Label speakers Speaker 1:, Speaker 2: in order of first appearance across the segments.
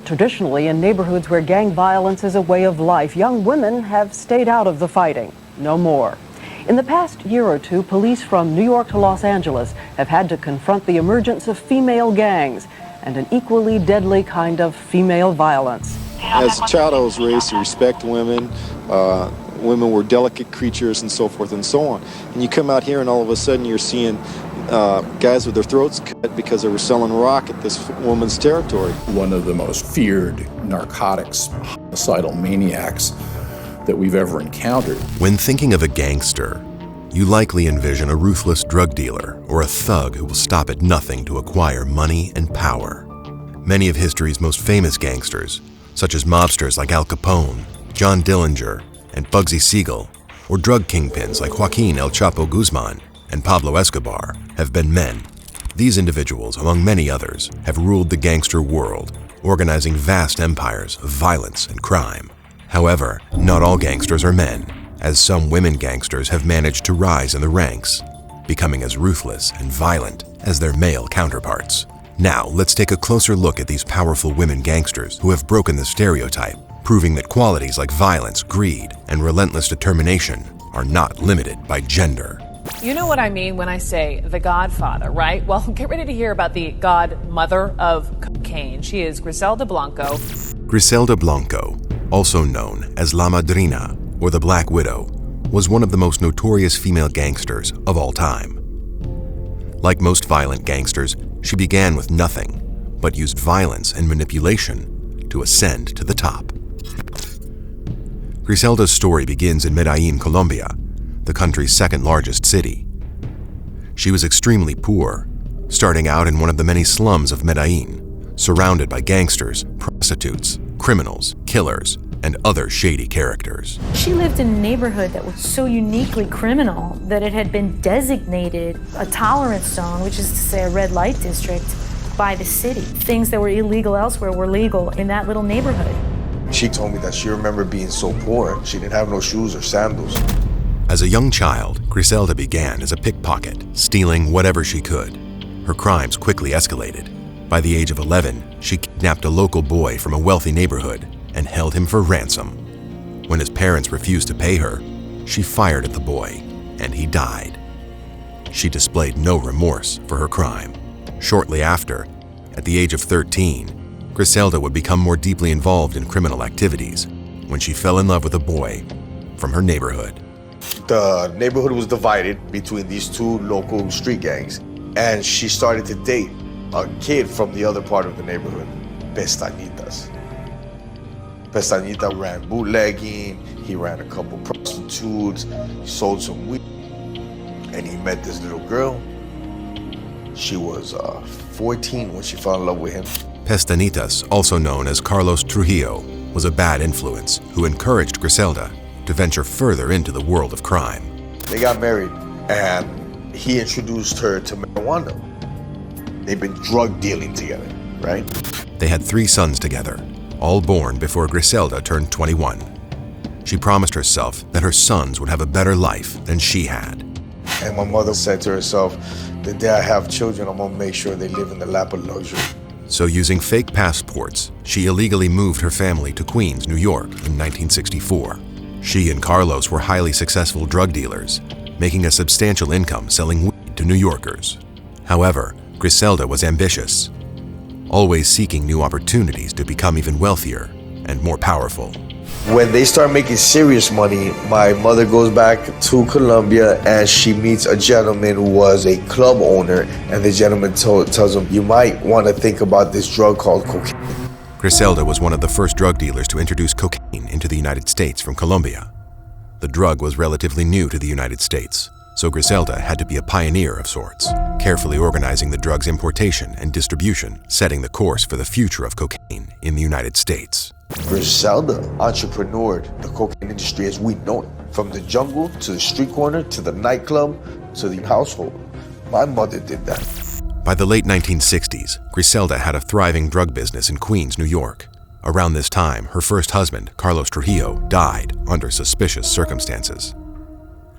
Speaker 1: Traditionally, in neighborhoods where gang violence is a way of life, young women have stayed out of the fighting. No more. In the past year or two, police from New York to Los Angeles have had to confront the emergence of female gangs and an equally deadly kind of female violence.
Speaker 2: As a child, I was raised to respect women. Women were delicate creatures and so forth and so on. And you come out here and all of a sudden you're seeing guys with their throats cut because they were selling rock at this woman's territory.
Speaker 3: One of the most feared narcotics, homicidal maniacs that we've ever encountered.
Speaker 4: When thinking of a gangster, you likely envision a ruthless drug dealer or a thug who will stop at nothing to acquire money and power. Many of history's most famous gangsters, such as mobsters like Al Capone, John Dillinger, and Bugsy Siegel, or drug kingpins like Joaquín El Chapo Guzmán and Pablo Escobar, have been men. These individuals, among many others, have ruled the gangster world, organizing vast empires of violence and crime. However, not all gangsters are men, as some women gangsters have managed to rise in the ranks, becoming as ruthless and violent as their male counterparts. Now, let's take a closer look at these powerful women gangsters who have broken the stereotype, proving that qualities like violence, greed, and relentless determination are not limited by gender.
Speaker 5: You know what I mean when I say the godfather, right? Well, get ready to hear about the godmother of cocaine. She is Griselda Blanco.
Speaker 4: Griselda Blanco, also known as La Madrina or the Black Widow, was one of the most notorious female gangsters of all time. Like most violent gangsters, she began with nothing, but used violence and manipulation to ascend to the top. Griselda's story begins in Medellin, Colombia, the country's second largest city. She was extremely poor, starting out in one of the many slums of Medellin, surrounded by gangsters, prostitutes, criminals, killers, and other shady characters.
Speaker 6: She lived in a neighborhood that was so uniquely criminal that it had been designated a tolerance zone, which is to say a red light district, by the city. Things that were illegal elsewhere were legal in that little neighborhood.
Speaker 7: She told me that she remembered being so poor, she didn't have no shoes or sandals.
Speaker 4: As a young child, Griselda began as a pickpocket, stealing whatever she could. Her crimes quickly escalated. By the age of 11, she kidnapped a local boy from a wealthy neighborhood and held him for ransom. When his parents refused to pay her, she fired at the boy, and he died. She displayed no remorse for her crime. Shortly after, at the age of 13, Griselda would become more deeply involved in criminal activities when she fell in love with a boy from her neighborhood.
Speaker 7: The neighborhood was divided between these two local street gangs, and she started to date a kid from the other part of the neighborhood, Pestañitas. Pestañita ran bootlegging, he ran a couple prostitutes, he sold some weed, and he met this little girl. She was 14 when she fell in love with him.
Speaker 4: Pestañitas, also known as Carlos Trujillo, was a bad influence who encouraged Griselda to venture further into the world of crime.
Speaker 7: They got married, and he introduced her to marijuana. They've been drug dealing together, right?
Speaker 4: They had 3 sons together, all born before Griselda turned 21. She promised herself that her sons would have a better life than she had.
Speaker 7: And my mother said to herself, the day I have children, I'm gonna make sure they live in the lap of luxury.
Speaker 4: So using fake passports, she illegally moved her family to Queens, New York in 1964. She and Carlos were highly successful drug dealers, making a substantial income selling weed to New Yorkers. However, Griselda was ambitious, always seeking new opportunities to become even wealthier and more powerful.
Speaker 7: When they start making serious money, my mother goes back to Colombia and she meets a gentleman who was a club owner, and the gentleman tells him, you might want to think about this drug called cocaine.
Speaker 4: Griselda was one of the first drug dealers to introduce cocaine into the United States from Colombia. The drug was relatively new to the United States, so Griselda had to be a pioneer of sorts, carefully organizing the drug's importation and distribution, setting the course for the future of cocaine in the United States.
Speaker 7: Griselda entrepreneured the cocaine industry as we know it, from the jungle to the street corner to the nightclub to the household. My mother did that.
Speaker 4: By the late 1960s, Griselda had a thriving drug business in Queens, New York. Around this time, her first husband, Carlos Trujillo, died under suspicious circumstances.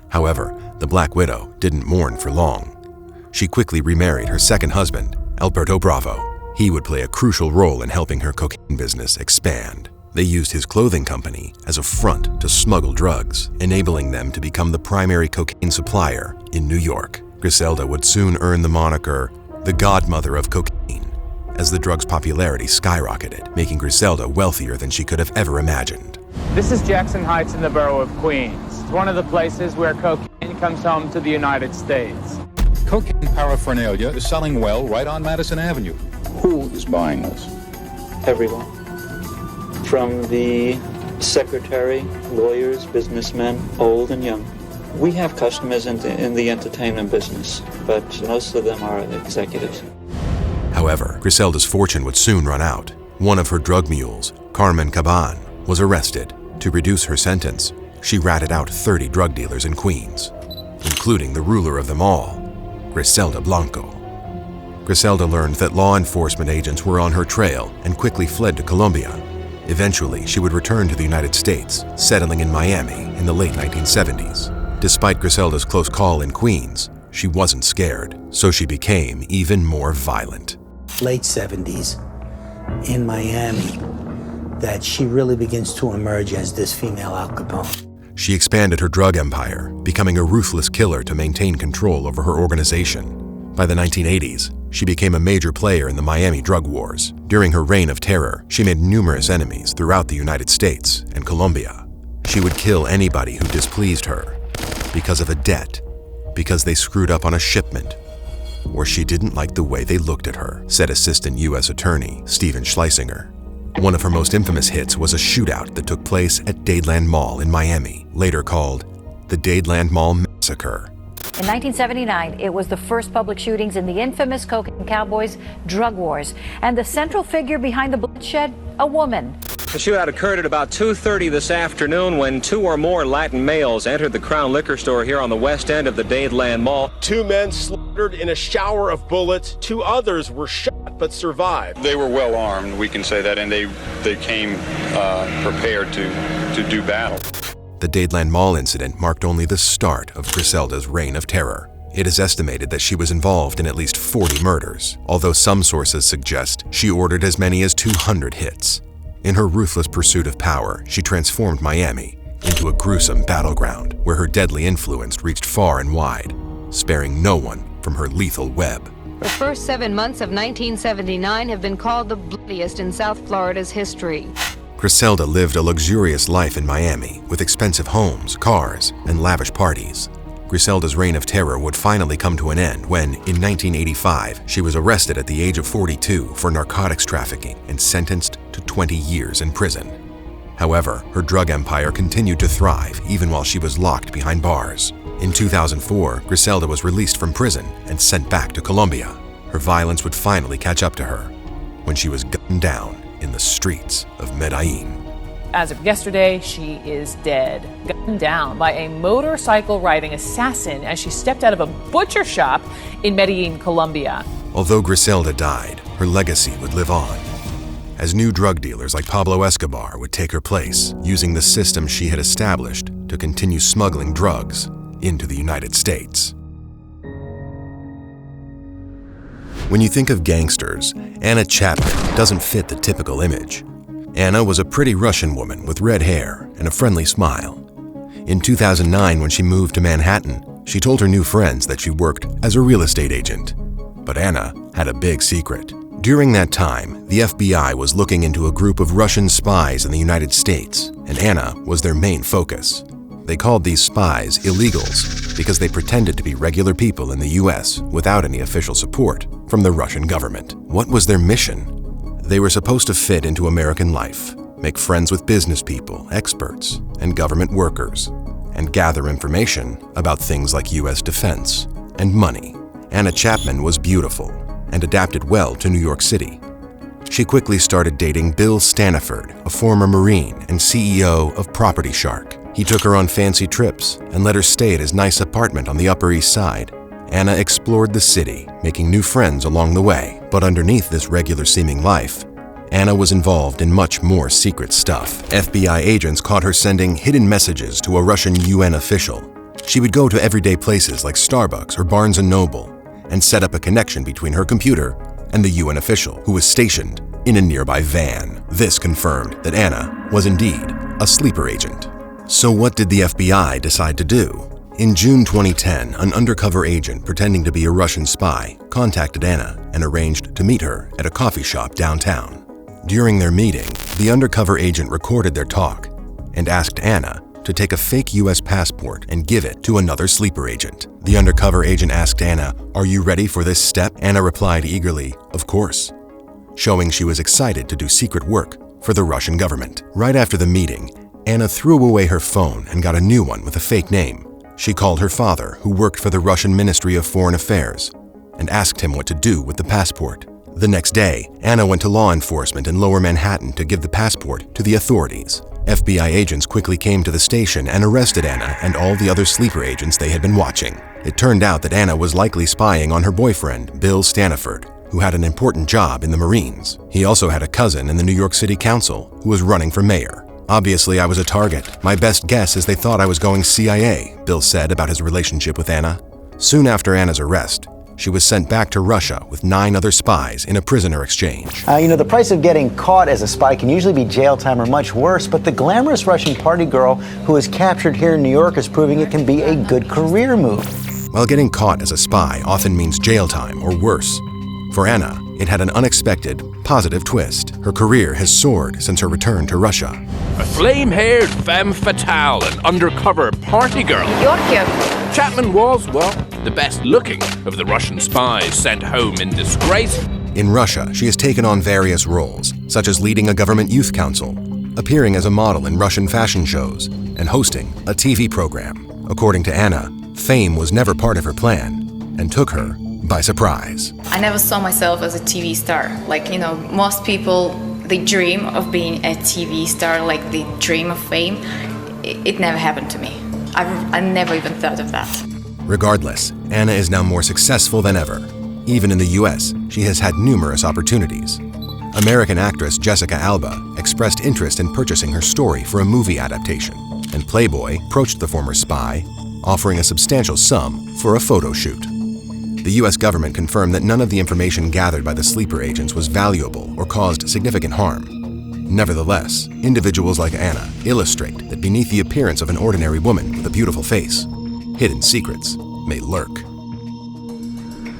Speaker 4: However, the Black Widow didn't mourn for long. She quickly remarried her second husband, Alberto Bravo. He would play a crucial role in helping her cocaine business expand. They used his clothing company as a front to smuggle drugs, enabling them to become the primary cocaine supplier in New York. Griselda would soon earn the moniker the godmother of cocaine, as the drug's popularity skyrocketed, making Griselda wealthier than she could have ever imagined.
Speaker 8: This is Jackson Heights in the borough of Queens. It's one of the places where cocaine comes home to the United States.
Speaker 9: Cocaine paraphernalia is selling well right on Madison Avenue. Who is buying this?
Speaker 10: Everyone. From the secretary, lawyers, businessmen, old and young. We have customers in the entertainment business, but most of them are executives.
Speaker 4: However, Griselda's fortune would soon run out. One of her drug mules, Carmen Capone, was arrested. To reduce her sentence, she ratted out 30 drug dealers in Queens, including the ruler of them all, Griselda Blanco. Griselda learned that law enforcement agents were on her trail and quickly fled to Colombia. Eventually, she would return to the United States, settling in Miami in the late 1970s. Despite Griselda's close call in Queens, she wasn't scared, so she became even more violent.
Speaker 11: Late 70s in Miami, that she really begins to emerge as this female Al Capone.
Speaker 4: She expanded her drug empire, becoming a ruthless killer to maintain control over her organization. By the 1980s, she became a major player in the Miami drug wars. During her reign of terror, she made numerous enemies throughout the United States and Colombia. She would kill anybody who displeased her because of a debt, because they screwed up on a shipment, or she didn't like the way they looked at her, said Assistant U.S. Attorney Stephen Schlesinger. One of her most infamous hits was a shootout that took place at Dadeland Mall in Miami, later called the Dadeland Mall Massacre.
Speaker 12: In 1979, it was the first public shootings in the infamous Cocaine Cowboys drug wars. And the central figure behind the bloodshed, a woman.
Speaker 13: The shootout occurred at about 2:30 this afternoon when 2 or more Latin males entered the Crown Liquor Store here on the west end of the Dadeland Mall.
Speaker 14: 2 men slaughtered in a shower of bullets. 2 others were shot but survived.
Speaker 9: They were well armed, we can say that, and they came prepared to do battle.
Speaker 4: The Dadeland Mall incident marked only the start of Griselda's reign of terror. It is estimated that she was involved in at least 40 murders, although some sources suggest she ordered as many as 200 hits. In her ruthless pursuit of power, she transformed Miami into a gruesome battleground where her deadly influence reached far and wide, sparing no one from her lethal web.
Speaker 15: The first 7 months of 1979 have been called the bloodiest in South Florida's history.
Speaker 4: Griselda lived a luxurious life in Miami with expensive homes, cars, and lavish parties. Griselda's reign of terror would finally come to an end when, in 1985, she was arrested at the age of 42 for narcotics trafficking and sentenced to 20 years in prison. However, her drug empire continued to thrive even while she was locked behind bars. In 2004, Griselda was released from prison and sent back to Colombia. Her violence would finally catch up to her when she was gunned down in the streets of Medellin.
Speaker 5: As of yesterday, she is dead, gunned down by a motorcycle-riding assassin as she stepped out of a butcher shop in Medellin, Colombia.
Speaker 4: Although Griselda died, her legacy would live on, as new drug dealers like Pablo Escobar would take her place, using the system she had established to continue smuggling drugs into the United States. When you think of gangsters, Anna Chapman doesn't fit the typical image. Anna was a pretty Russian woman with red hair and a friendly smile. In 2009, when she moved to Manhattan, she told her new friends that she worked as a real estate agent. But Anna had a big secret. During that time, the FBI was looking into a group of Russian spies in the United States, and Anna was their main focus. They called these spies illegals because they pretended to be regular people in the US without any official support from the Russian government. What was their mission? They were supposed to fit into American life, make friends with business people, experts, and government workers, and gather information about things like US defense and money. Anna Chapman was beautiful and adapted well to New York City. She quickly started dating Bill Staniford, a former Marine and CEO of Property Shark. He took her on fancy trips and let her stay at his nice apartment on the Upper East Side. Anna explored the city, making new friends along the way. But underneath this regular-seeming life, Anna was involved in much more secret stuff. FBI agents caught her sending hidden messages to a Russian UN official. She would go to everyday places like Starbucks or Barnes & Noble and set up a connection between her computer and the UN official who was stationed in a nearby van. This confirmed that Anna was indeed a sleeper agent. So what did the FBI decide to do? In June 2010, an undercover agent pretending to be a Russian spy contacted Anna and arranged to meet her at a coffee shop downtown. During their meeting, the undercover agent recorded their talk and asked Anna to take a fake US passport and give it to another sleeper agent. The undercover agent asked Anna, "Are you ready for this step?" Anna replied eagerly, "Of course," showing she was excited to do secret work for the Russian government. Right after the meeting, Anna threw away her phone and got a new one with a fake name. She called her father, who worked for the Russian Ministry of Foreign Affairs, and asked him what to do with the passport. The next day, Anna went to law enforcement in Lower Manhattan to give the passport to the authorities. FBI agents quickly came to the station and arrested Anna and all the other sleeper agents they had been watching. It turned out that Anna was likely spying on her boyfriend, Bill Staniford, who had an important job in the Marines. He also had a cousin in the New York City Council who was running for mayor. "Obviously, I was a target. My best guess is they thought I was going CIA," Bill said about his relationship with Anna. Soon after Anna's arrest, she was sent back to Russia with 9 other spies in a prisoner exchange.
Speaker 16: The price of getting caught as a spy can usually be jail time or much worse, but the glamorous Russian party girl who was captured here in New York is proving it can be a good career move.
Speaker 4: While getting caught as a spy often means jail time or worse, for Anna, it had an unexpected, positive twist. Her career has soared since her return to Russia.
Speaker 17: A flame-haired femme fatale, an undercover party girl. Chapman was, well, the best-looking of the Russian spies sent home in disgrace.
Speaker 4: In Russia, she has taken on various roles, such as leading a government youth council, appearing as a model in Russian fashion shows, and hosting a TV program. According to Anna, fame was never part of her plan and took her by surprise.
Speaker 18: I never saw myself as a TV star. Most people, they dream of being a TV star, like they dream of fame. It never happened to me. I never even thought of that.
Speaker 4: Regardless, Anna is now more successful than ever. Even in the US, she has had numerous opportunities. American actress Jessica Alba expressed interest in purchasing her story for a movie adaptation, and Playboy approached the former spy, offering a substantial sum for a photo shoot. The US government confirmed that none of the information gathered by the sleeper agents was valuable or caused significant harm. Nevertheless, individuals like Anna illustrate that beneath the appearance of an ordinary woman with a beautiful face, hidden secrets may lurk.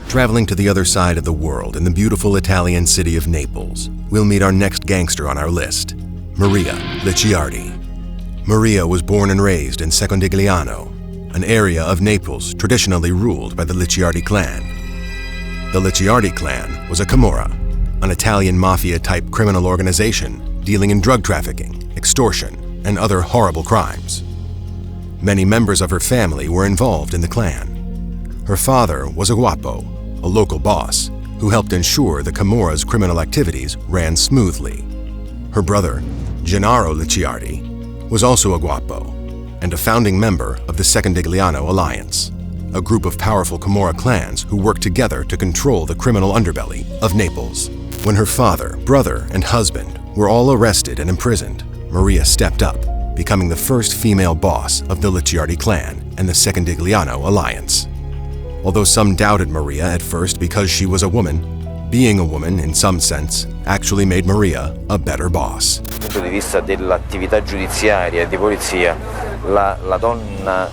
Speaker 4: Traveling to the other side of the world in the beautiful Italian city of Naples, we'll meet our next gangster on our list, Maria Licciardi. Maria was born and raised in Secondigliano, an area of Naples traditionally ruled by the Licciardi clan. The Licciardi clan was a Camorra, an Italian mafia-type criminal organization dealing in drug trafficking, extortion, and other horrible crimes. Many members of her family were involved in the clan. Her father was a guapo, a local boss, who helped ensure the Camorra's criminal activities ran smoothly. Her brother, Gennaro Licciardi, was also a guapo and a founding member of the Secondigliano Alliance, a group of powerful Camorra clans who worked together to control the criminal underbelly of Naples. When her father, brother, and husband were all arrested and imprisoned, Maria stepped up, becoming the first female boss of the Licciardi clan and the Secondigliano Alliance. Although some doubted Maria at first because she was a woman, being a woman, in some sense, actually made Maria a better boss.
Speaker 19: Dal punto di vista dell'attività giudiziaria e di polizia, la donna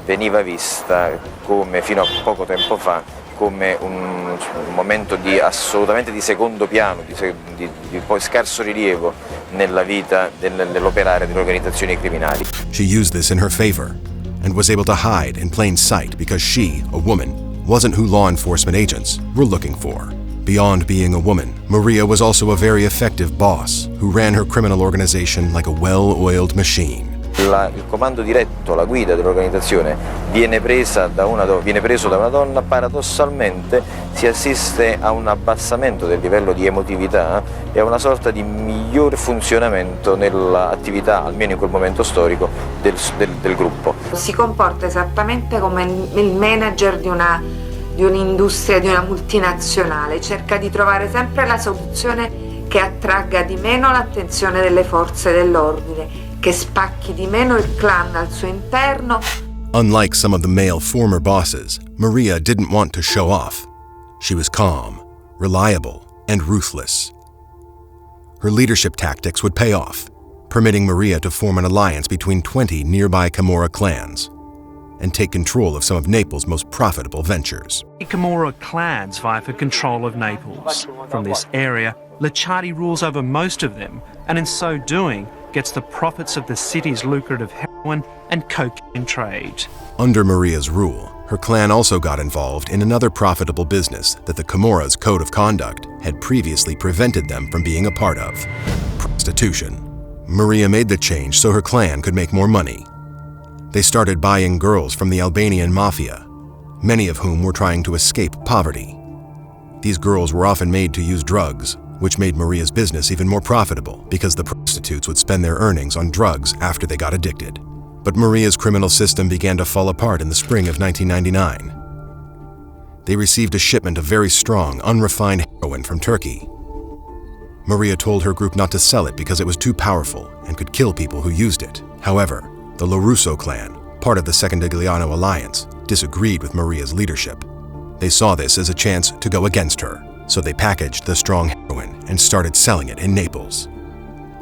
Speaker 19: veniva vista come, fino a poco tempo fa, come un momento assolutamente di secondo piano, di poi scarso rilievo nella vita, nell'operare delle organizzazioni criminali.
Speaker 4: She used this in her favor and was able to hide in plain sight because she, a woman, wasn't who law enforcement agents were looking for. Beyond being a woman, Maria was also a very effective boss who ran her criminal organization like a well-oiled machine.
Speaker 19: Il comando diretto, la guida dell'organizzazione viene preso da una donna, paradossalmente si assiste a un abbassamento del livello di emotività e a una sorta di miglior funzionamento nell'attività, almeno in quel momento storico, del gruppo.
Speaker 20: Si comporta esattamente come il manager di un'industria, di una multinazionale, cerca di trovare sempre la soluzione che attragga di meno l'attenzione delle forze dell'ordine, che spacchi di meno il clan al suo interno.
Speaker 4: Unlike some of the male former bosses, Maria didn't want to show off. She was calm, reliable, and ruthless. Her leadership tactics would pay off, permitting Maria to form an alliance between 20 nearby Camorra clans and take control of some of Naples' most profitable ventures.
Speaker 21: The Camorra clans vie for control of Naples. From this area, Licciardi rules over most of them, and in so doing, gets the profits of the city's lucrative heroin and cocaine trade.
Speaker 4: Under Maria's rule, her clan also got involved in another profitable business that the Camorra's code of conduct had previously prevented them from being a part of: prostitution. Maria made the change so her clan could make more money. They started buying girls from the Albanian mafia, many of whom were trying to escape poverty. These girls were often made to use drugs, which made Maria's business even more profitable because the prostitutes would spend their earnings on drugs after they got addicted. But Maria's criminal system began to fall apart in the spring of 1999. They received a shipment of very strong, unrefined heroin from Turkey. Maria told her group not to sell it because it was too powerful and could kill people who used it. However, the Lo Russo clan, part of the Secondigliano alliance, disagreed with Maria's leadership. They saw this as a chance to go against her, so they packaged the strong heroin and started selling it in Naples.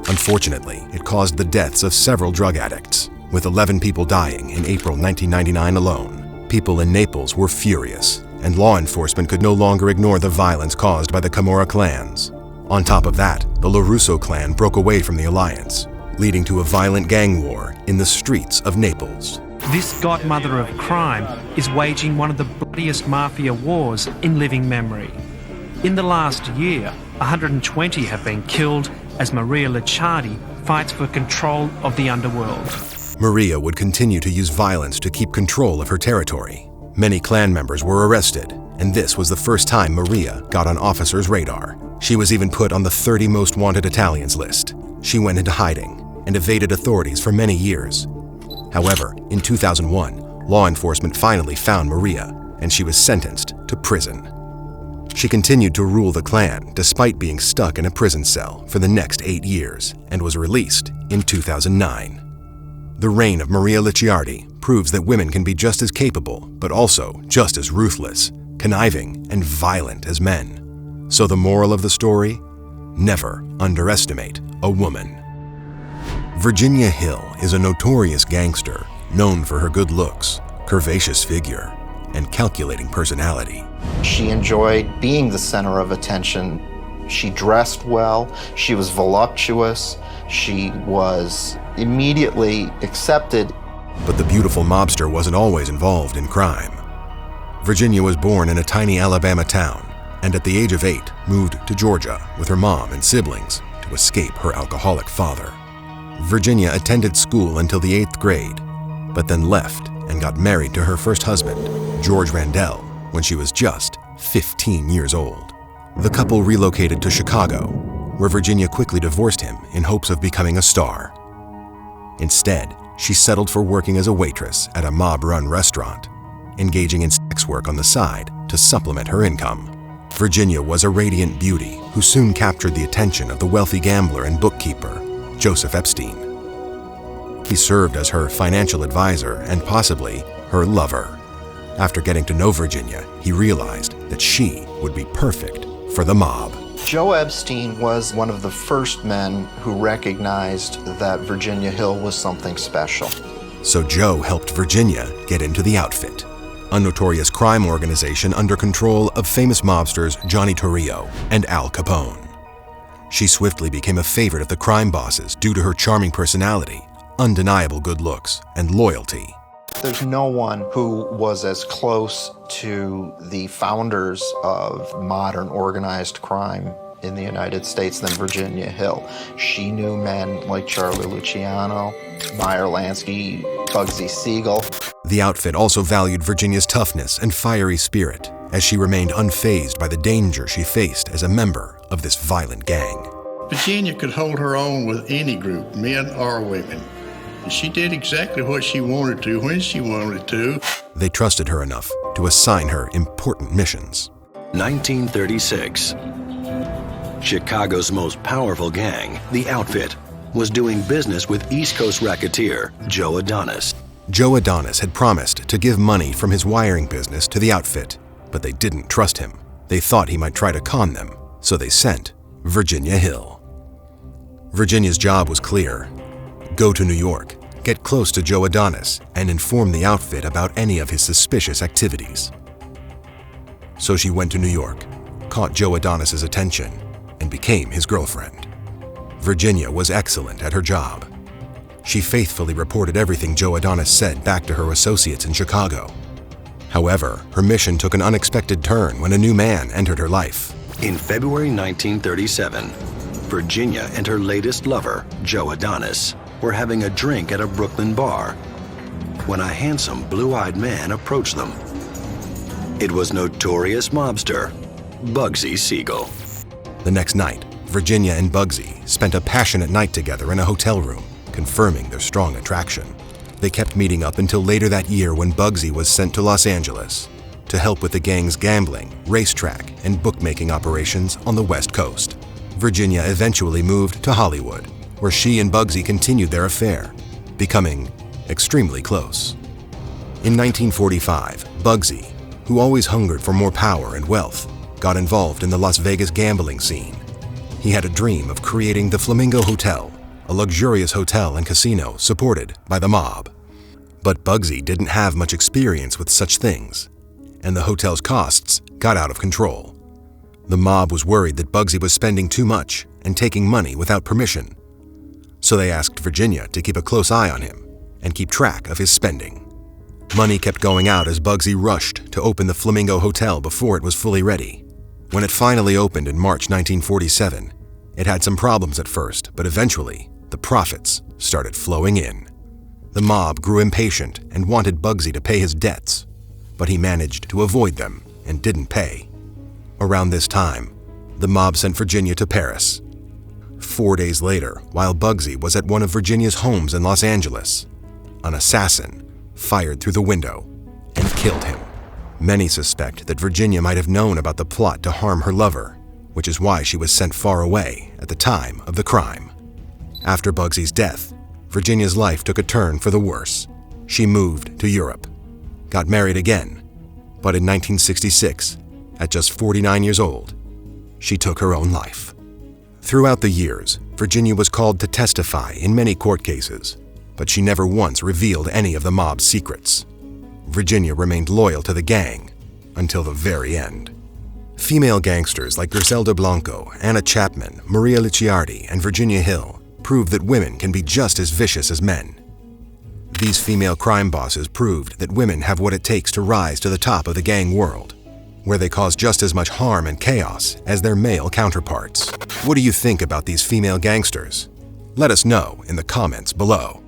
Speaker 4: Unfortunately, it caused the deaths of several drug addicts, with 11 people dying in April 1999 alone. People in Naples were furious, and law enforcement could no longer ignore the violence caused by the Camorra clans. On top of that, the Lo Russo clan broke away from the alliance, leading to a violent gang war in the streets of Naples.
Speaker 21: This godmother of crime is waging one of the bloodiest mafia wars in living memory. In the last year, 120 have been killed as Maria Licciardi fights for control of the underworld.
Speaker 4: Maria would continue to use violence to keep control of her territory. Many clan members were arrested, and this was the first time Maria got on officers' radar. She was even put on the 30 most wanted Italians list. She went into hiding and evaded authorities for many years. However, in 2001, law enforcement finally found Maria, and she was sentenced to prison. She continued to rule the clan despite being stuck in a prison cell for the next 8 years and was released in 2009. The reign of Maria Licciardi proves that women can be just as capable, but also just as ruthless, conniving, and violent as men. So the moral of the story? Never underestimate a woman. Virginia Hill is a notorious gangster known for her good looks, curvaceous figure, and calculating personality.
Speaker 22: She enjoyed being the center of attention. She dressed well, she was voluptuous, she was immediately accepted.
Speaker 4: But the beautiful mobster wasn't always involved in crime. Virginia was born in a tiny Alabama town, and at the age of 8, moved to Georgia with her mom and siblings to escape her alcoholic father. Virginia attended school until the 8th grade, but then left and got married to her first husband, George Randell, when she was just 15 years old. The couple relocated to Chicago, where Virginia quickly divorced him in hopes of becoming a star. Instead, she settled for working as a waitress at a mob-run restaurant, engaging in sex work on the side to supplement her income. Virginia was a radiant beauty who soon captured the attention of the wealthy gambler and bookkeeper, Joseph Epstein. He served as her financial advisor and possibly her lover. After getting to know Virginia, he realized that she would be perfect for the mob.
Speaker 22: Joe Epstein was one of the first men who recognized that Virginia Hill was something special.
Speaker 4: So Joe helped Virginia get into the outfit, a notorious crime organization under control of famous mobsters Johnny Torrio and Al Capone. She swiftly became a favorite of the crime bosses due to her charming personality, undeniable good looks, and loyalty.
Speaker 22: There's no one who was as close to the founders of modern organized crime in the United States than Virginia Hill. She knew men like Charlie Luciano, Meyer Lansky, Bugsy Siegel.
Speaker 4: The outfit also valued Virginia's toughness and fiery spirit, as she remained unfazed by the danger she faced as a member of this violent gang.
Speaker 23: Virginia could hold her own with any group, men or women. She did exactly what she wanted to, when she wanted to.
Speaker 4: They trusted her enough to assign her important missions.
Speaker 24: 1936. Chicago's most powerful gang, the Outfit, was doing business with East Coast racketeer Joe Adonis.
Speaker 4: Joe Adonis had promised to give money from his wiring business to the Outfit, but they didn't trust him. They thought he might try to con them, so they sent Virginia Hill. Virginia's job was clear. Go to New York, get close to Joe Adonis, and inform the outfit about any of his suspicious activities. So she went to New York, caught Joe Adonis's attention, and became his girlfriend. Virginia was excellent at her job. She faithfully reported everything Joe Adonis said back to her associates in Chicago. However, her mission took an unexpected turn when a new man entered her life.
Speaker 24: In February 1937, Virginia and her latest lover, Joe Adonis, were having a drink at a Brooklyn bar when a handsome, blue-eyed man approached them. It was notorious mobster Bugsy Siegel.
Speaker 4: The next night, Virginia and Bugsy spent a passionate night together in a hotel room, confirming their strong attraction. They kept meeting up until later that year when Bugsy was sent to Los Angeles to help with the gang's gambling, racetrack, and bookmaking operations on the West Coast. Virginia eventually moved to Hollywood, where she and Bugsy continued their affair, becoming extremely close. In 1945, Bugsy, who always hungered for more power and wealth, got involved in the Las Vegas gambling scene. He had a dream of creating the Flamingo Hotel, a luxurious hotel and casino supported by the mob. But Bugsy didn't have much experience with such things, and the hotel's costs got out of control. The mob was worried that Bugsy was spending too much and taking money without permission, so they asked Virginia to keep a close eye on him and keep track of his spending. Money kept going out as Bugsy rushed to open the Flamingo Hotel before it was fully ready. When it finally opened in March 1947, it had some problems at first, but eventually, the profits started flowing in. The mob grew impatient and wanted Bugsy to pay his debts, but he managed to avoid them and didn't pay. Around this time, the mob sent Virginia to Paris. 4 days later, while Bugsy was at one of Virginia's homes in Los Angeles, an assassin fired through the window and killed him. Many suspect that Virginia might have known about the plot to harm her lover, which is why she was sent far away at the time of the crime. After Bugsy's death, Virginia's life took a turn for the worse. She moved to Europe, got married again, but in 1966, at just 49 years old, she took her own life. Throughout the years, Virginia was called to testify in many court cases, but she never once revealed any of the mob's secrets. Virginia remained loyal to the gang until the very end. Female gangsters like Griselda Blanco, Anna Chapman, Maria Giardi, and Virginia Hill proved that women can be just as vicious as men. These female crime bosses proved that women have what it takes to rise to the top of the gang world, where they cause just as much harm and chaos as their male counterparts. What do you think about these female gangsters? Let us know in the comments below.